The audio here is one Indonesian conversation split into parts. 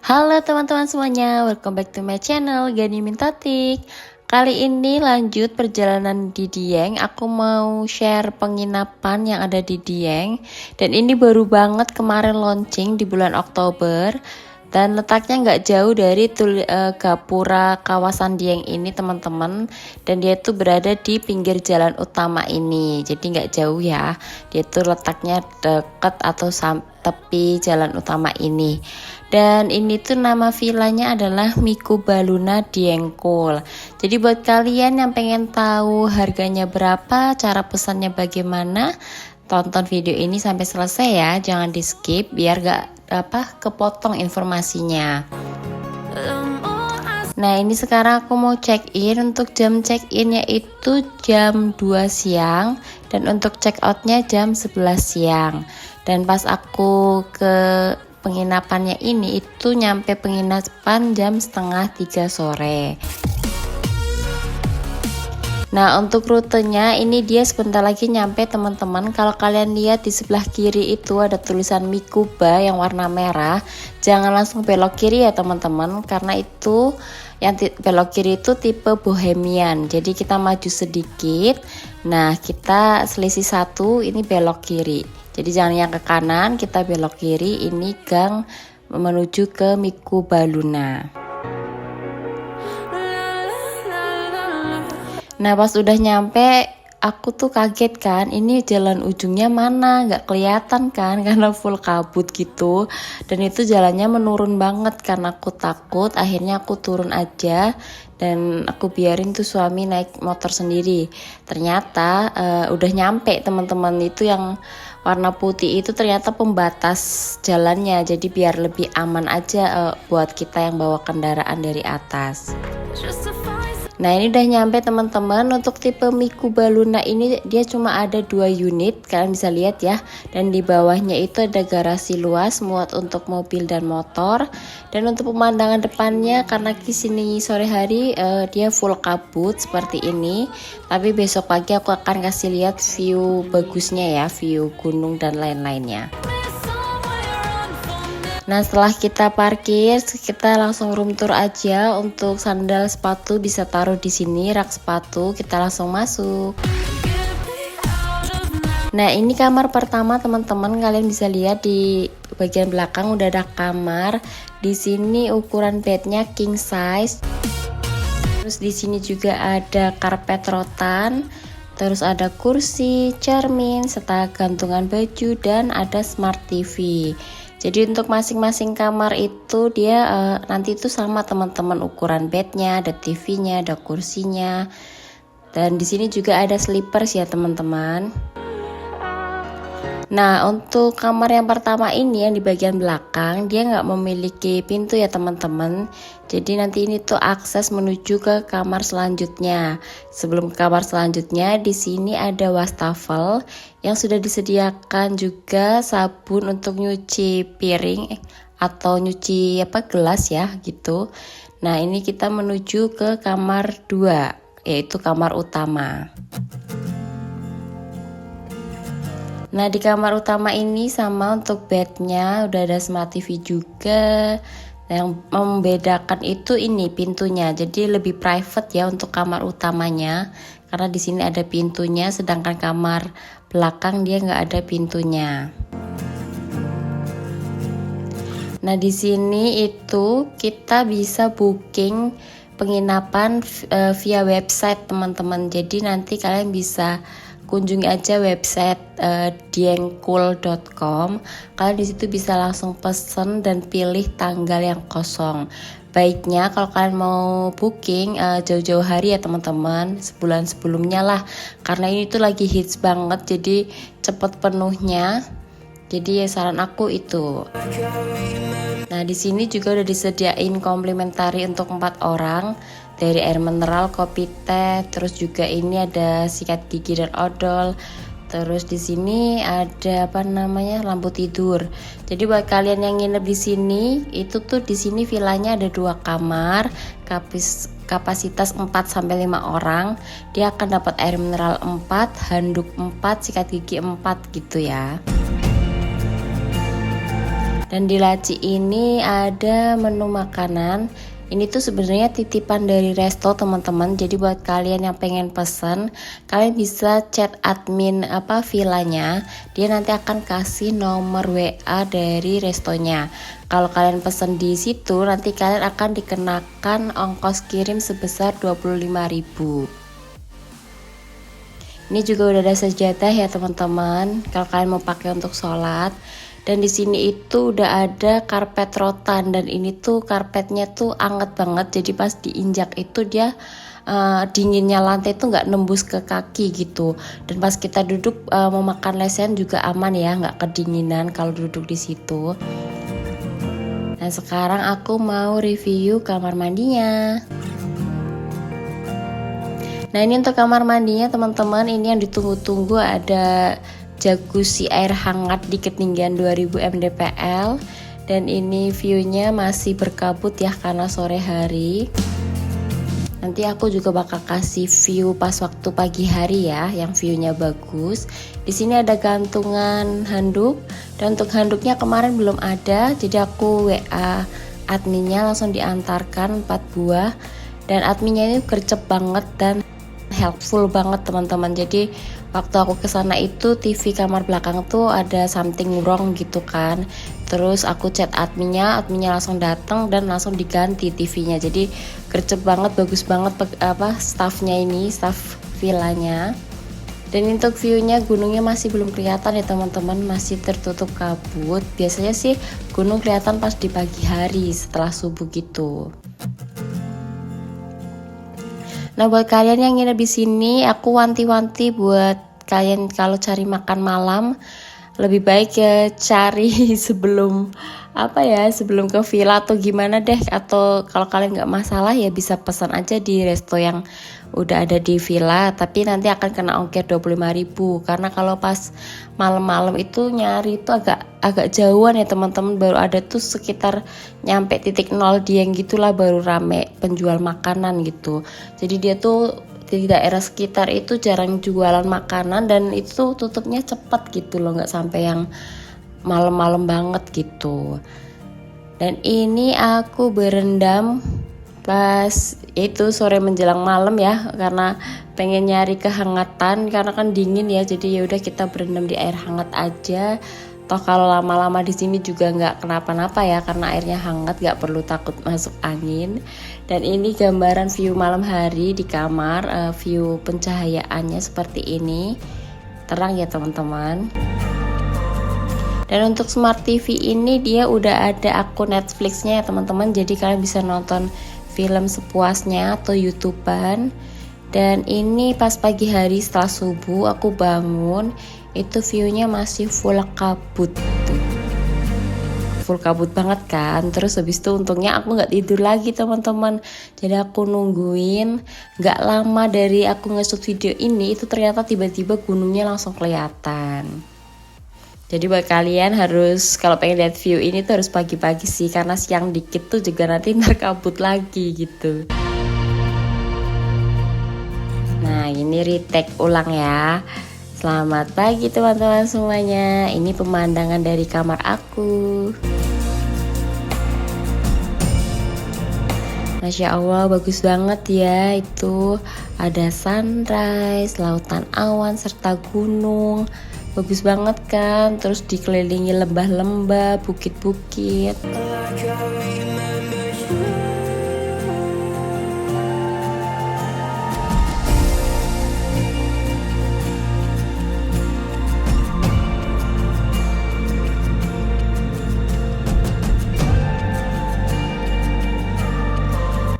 Halo teman-teman semuanya, welcome back to my channel Gani Mintatik. Kali ini lanjut perjalanan di Dieng. Aku mau share penginapan yang ada di Dieng. Dan ini baru banget kemarin launching di bulan Oktober. Dan letaknya nggak jauh dari Gapura kawasan Dieng ini teman-teman. Dan dia tuh berada di pinggir jalan utama ini. Jadi nggak jauh ya. Dia tuh letaknya deket atau tepi jalan utama ini. Dan ini tuh nama villanya adalah Mikubaluna Diengkul. Jadi buat kalian yang pengen tahu harganya berapa, cara pesannya bagaimana, tonton video ini sampai selesai ya, jangan di skip biar gak kepotong informasinya. Nah ini sekarang aku mau check in. Untuk jam check in yaitu jam 2 siang dan untuk check outnya jam 11 siang. Dan pas aku ke penginapannya ini itu nyampe penginapan jam setengah 3 sore. Nah untuk rutenya ini dia sebentar lagi nyampe teman-teman. Kalau kalian lihat di sebelah kiri itu ada tulisan Mikuba yang warna merah. Jangan langsung belok kiri ya teman-teman, karena itu yang belok kiri itu tipe bohemian. Jadi kita maju sedikit. Nah kita selisih satu, ini belok kiri. Jadi jangan yang ke kanan, kita belok kiri, ini gang menuju ke Mikubaluna. Nah pas udah nyampe, aku tuh kaget kan, ini jalan ujungnya mana, nggak kelihatan kan, karena full kabut gitu. Dan itu jalannya menurun banget, karena aku takut, akhirnya aku turun aja. Dan aku biarin tuh suami naik motor sendiri. Ternyata udah nyampe teman-teman, itu yang warna putih itu ternyata pembatas jalannya. Jadi biar lebih aman aja buat kita yang bawa kendaraan dari atas. Nah ini udah nyampe teman-teman. Untuk tipe Mikubaluna ini dia cuma ada 2 unit, kalian bisa lihat ya. Dan di bawahnya itu ada garasi luas muat untuk mobil dan motor. Dan untuk pemandangan depannya, karena kesini sore hari dia full kabut seperti ini. Tapi besok pagi aku akan kasih lihat view bagusnya ya, view gunung dan lain-lainnya. Nah setelah kita parkir, kita langsung room tour aja. Untuk sandal sepatu bisa taruh di sini, rak sepatu, kita langsung masuk. Nah ini kamar pertama teman-teman, kalian bisa lihat di bagian belakang udah ada kamar. Di sini ukuran bednya king size. Terus di sini juga ada karpet rotan. Terus ada kursi, cermin, serta gantungan baju dan ada smart TV. Jadi untuk masing-masing kamar itu dia nanti itu sama teman-teman, ukuran bednya, ada TV-nya, ada kursinya. Dan di sini juga ada slippers ya teman-teman. Nah untuk kamar yang pertama ini yang di bagian belakang dia nggak memiliki pintu ya teman-teman. Jadi nanti ini tuh akses menuju ke kamar selanjutnya. Sebelum ke kamar selanjutnya di sini ada wastafel yang sudah disediakan juga sabun untuk nyuci piring atau nyuci gelas ya gitu. Nah ini kita menuju ke kamar 2 yaitu kamar utama. Nah di kamar utama ini sama untuk bednya udah ada smart TV juga. Yang membedakan itu ini pintunya, jadi lebih private ya untuk kamar utamanya, karena di sini ada pintunya, sedangkan kamar belakang dia nggak ada pintunya. Nah di sini itu kita bisa booking penginapan via website teman-teman. Jadi nanti kalian bisa kunjungi aja website diengkul.com. Kalian di situ bisa langsung pesen dan pilih tanggal yang kosong. Baiknya kalau kalian mau booking jauh-jauh hari ya teman-teman, sebulan sebelumnya lah, karena ini tuh lagi hits banget, jadi cepet penuhnya. Jadi ya saran aku itu. Nah di sini juga udah disediain komplimentari untuk 4 orang. Dari air mineral, kopi, teh, terus juga ini ada sikat gigi dan odol. Terus di sini ada apa namanya lampu tidur. Jadi buat kalian yang nginep di sini, itu tuh di sini villanya ada 2 kamar, kapasitas 4 sampai 5 orang. Dia akan dapat air mineral 4, handuk 4, sikat gigi 4 gitu ya. Dan di laci ini ada menu makanan. Ini tuh sebenarnya titipan dari resto teman-teman. Jadi buat kalian yang pengen pesan, kalian bisa chat admin villanya. Dia nanti akan kasih nomor WA dari restonya. Kalau kalian pesan di situ, nanti kalian akan dikenakan ongkos kirim sebesar 25.000. Ini juga udah ada sajadah ya teman-teman. Kalau kalian mau pakai untuk sholat. Dan di sini itu udah ada karpet rotan, dan ini tuh karpetnya tuh anget banget. Jadi pas diinjak itu dia dinginnya lantai itu nggak nembus ke kaki gitu. Dan pas kita duduk mau makan lesehan juga aman ya, nggak kedinginan kalau duduk di situ. Nah sekarang aku mau review kamar mandinya. Nah ini untuk kamar mandinya teman-teman, ini yang ditunggu-tunggu, ada jacuzzi air hangat di ketinggian 2000 mdpl, dan ini viewnya masih berkabut ya karena sore hari. Nanti aku juga bakal kasih view pas waktu pagi hari ya, yang viewnya bagus. Di sini ada gantungan handuk, dan untuk handuknya kemarin belum ada, jadi aku WA adminnya langsung diantarkan 4 buah, dan adminnya ini gercep banget dan helpful banget teman-teman. Jadi waktu aku kesana itu TV kamar belakang tuh ada something wrong gitu kan. Terus aku chat adminnya langsung datang dan langsung diganti TV-nya. Jadi gercep banget, bagus banget staffnya ini, staff villanya. Dan untuk view-nya gunungnya masih belum kelihatan ya teman-teman, masih tertutup kabut. Biasanya sih gunung kelihatan pas di pagi hari setelah subuh gitu. Nah buat kalian yang nginep di sini, aku wanti-wanti buat kalian kalau cari makan malam, lebih baik ya cari sebelum sebelum ke villa atau gimana deh. Atau kalau kalian nggak masalah ya bisa pesan aja di resto yang udah ada di villa, tapi nanti akan kena ongkir 25.000 karena kalau pas malam-malam itu nyari itu agak jauhan ya teman-teman. Baru ada tuh sekitar nyampe titik 0 Dieng gitulah baru rame penjual makanan gitu. Jadi dia tuh di daerah sekitar itu jarang jualan makanan, dan itu tutupnya cepet gitu loh, nggak sampai yang malam-malam banget gitu. Dan ini aku berendam pas itu sore menjelang malam ya, karena pengen nyari kehangatan karena kan dingin ya. Jadi ya udah kita berendam di air hangat aja. Toh kalau lama-lama di sini juga nggak kenapa-napa ya karena airnya hangat, nggak perlu takut masuk angin. Dan ini gambaran view malam hari di kamar, view pencahayaannya seperti ini, terang ya teman-teman. Dan untuk Smart TV ini dia udah ada akun Netflixnya ya teman-teman, jadi kalian bisa nonton film sepuasnya atau YouTuber. Dan ini pas pagi hari setelah subuh aku bangun, itu viewnya masih full kabut tuh. Full kabut banget kan. Terus habis itu untungnya aku nggak tidur lagi teman-teman, jadi aku nungguin. Nggak lama dari aku nge-shoot video ini, itu ternyata tiba-tiba gunungnya langsung kelihatan. Jadi buat kalian harus kalau pengen lihat view ini tuh harus pagi-pagi sih, karena siang dikit tuh juga nanti ntar kabut lagi gitu. Nah ini retake ulang ya. Selamat pagi teman-teman semuanya. Ini pemandangan dari kamar aku. Masya Allah bagus banget ya. Itu ada sunrise, lautan awan serta gunung. Bagus banget kan. Terus dikelilingi lembah-lembah, bukit-bukit.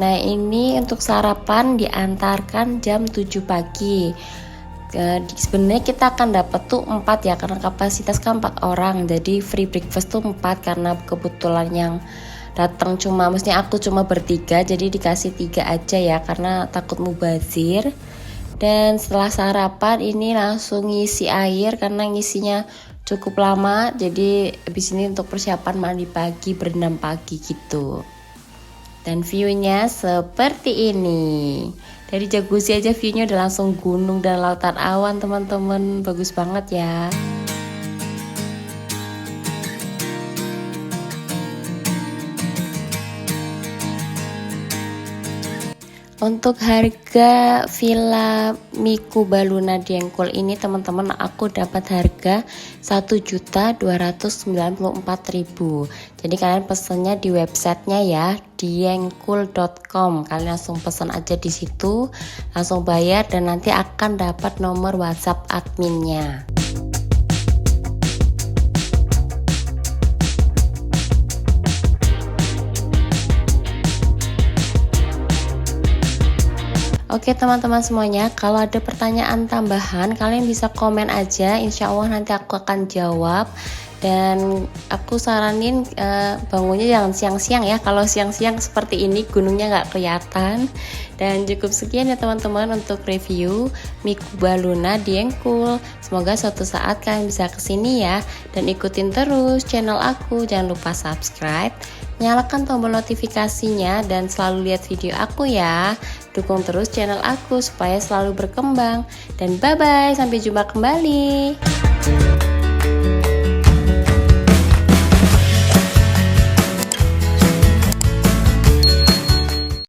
Nah ini untuk sarapan diantarkan jam 7 pagi. Sebenarnya kita akan dapat tuh 4 ya, karena kapasitas kan 4 orang. Jadi free breakfast tuh 4, karena kebetulan yang datang maksudnya aku cuma bertiga, jadi dikasih 3 aja ya, karena takut mubazir. Dan setelah sarapan ini langsung ngisi air karena ngisinya cukup lama. Jadi habis ini untuk persiapan mandi pagi, berendam pagi gitu. Dan view-nya seperti ini. Dari jacuzzi aja view-nya udah langsung gunung dan lautan awan teman-teman. Bagus banget ya. Untuk harga Villa Miku Baluna Diengkul ini teman-teman, aku dapat harga 1.294.000. Jadi kalian pesennya di websitenya ya, diengkul.com. Kalian langsung pesan aja di situ, langsung bayar dan nanti akan dapat nomor WhatsApp adminnya. Oke teman-teman semuanya, kalau ada pertanyaan tambahan kalian bisa komen aja, insya Allah nanti aku akan jawab. Dan aku saranin bangunnya jangan siang-siang ya, kalau siang-siang seperti ini gunungnya nggak kelihatan. Dan cukup sekian ya teman-teman untuk review Miku Baluna Diengkul. Semoga suatu saat kalian bisa kesini ya, dan ikutin terus channel aku. Jangan lupa subscribe, nyalakan tombol notifikasinya, dan selalu lihat video aku ya. Dukung terus channel aku supaya selalu berkembang. Dan bye-bye, sampai jumpa kembali.